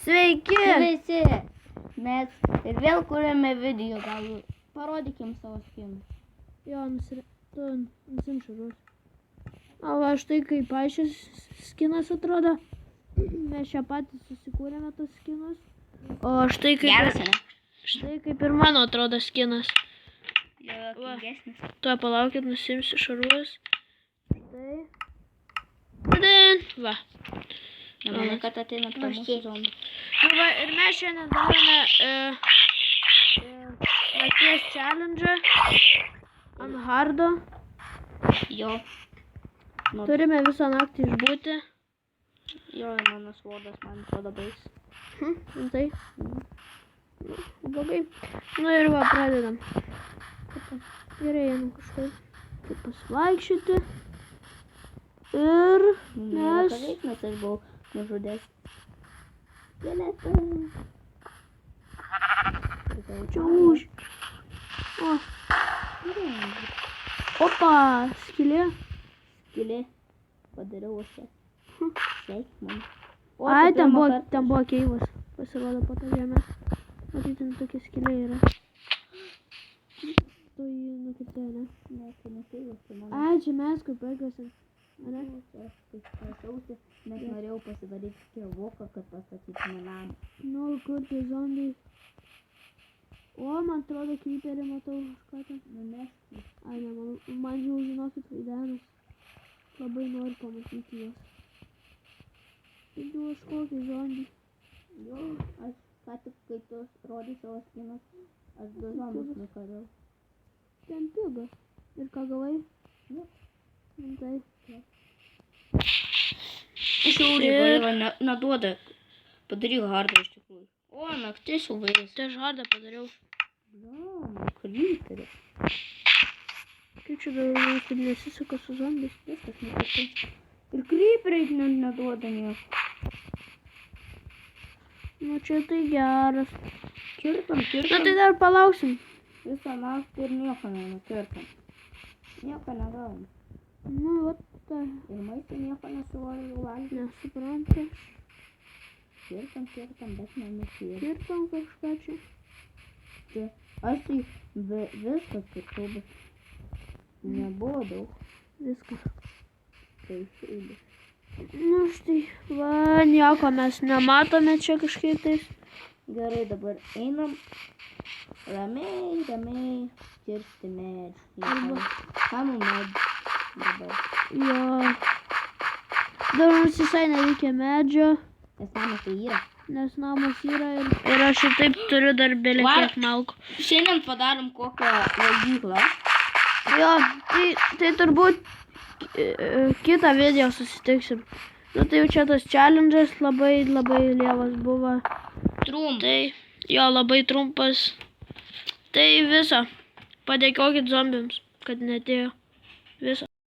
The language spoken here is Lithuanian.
Sveiki! Visi, mes ir vėl kuriame video, gal parodykim savo skinus. Jo, tu nusim šarus. O va štai kaip šis skinas atrodo. Mes čia patys susikūrėme tos skinus. O štai kaip, Geras, ne? štai kaip ir mano atrodo skinas. Jo, kingesnis. Tuo palaukit, nusimsiu šarus. Štai. Tadin! Va. Nemanau, kad ateina prie mūsų zombį. Nu va, ir mes šiandien darome nakties challenge ant hardo. Jo. Turime visą naktį išbūti. Jo, ir mano svodas, man atrodo, baigs. Tai. Blogai. Nu ir va, pradedam. Gerai, einam kažkaip. Taip pasivaikščioti. Ir mes... Nes aš buvau nužudęs. Skeletą. Čia už. O. Opa, skylė. Skylė. Padariau aš čia. Sveik, man. Ai, ten buvo keivas. Pasirodo po to žemės. Matai, ten tokia skylė yra. Tu jį nukirtėjai, ne? Ne, tai ne keivas, tai mano. Ai, čia mes kaip elgiasi. Ane? Aš prašiausi, nes norėjau pasidaryti kirvoką, kad pastatytume namą. Nu, kur tie zombiai? O, man atrodo, kryperį matau kažką ten. Numesti. Ai, ne, man jau žinokit vaidenas. Labai noriu pamatyti juos. Taigi aš kokį zombį. Jo, aš ką tik, kai tu rodai savo skinus, aš du zombius nukariau. Ten piga. Ir ką gavai? Jo. Tai. Aš jau rygoje neduoda. Padaryk hardą iš tikrųjų. O, naktis jau baigėsi. Tai aš hardą padariau. Jo, kryperį. Kaip čia dabar mums taip nesiseka su zombiais? Viskas nepatai. Ir kryperiai neduoda nieko. Nu čia tai geras. Kirtam. Na tai dar palauksim. Visą naktį ir nieko nenukirtam. Nieko negavom. Nu, vat ta. Ir maistą nieko nesuvalgiau valgyti. Nesuprantu. Kirtam, bet nenukirtam. Kirtam kažką čia. Čia aš tai viską kirtau, bet nebuvo daug. Viskas. Tai išeidė. Nu štai, va, nieko mes nematome čia kažkaip tais. Gerai, dabar einam ramiai kirsti medžių. Kamų medžių dabar. Jo. Dar mums visai nereikia medžio. Nes namas tai yra. Nes namas yra ir aš ir taip turiu dar belė kiek malkų. Šiandien padarom kokią valgyklą. Jo, tai turbūt kitą video susitiksim. Nu tai jau čia tas challenge'as labai lievas buvo. Trumpas. Tai jo labai trumpas. Tai viso. Padėkokit zombiams, kad neatėjo. Viso.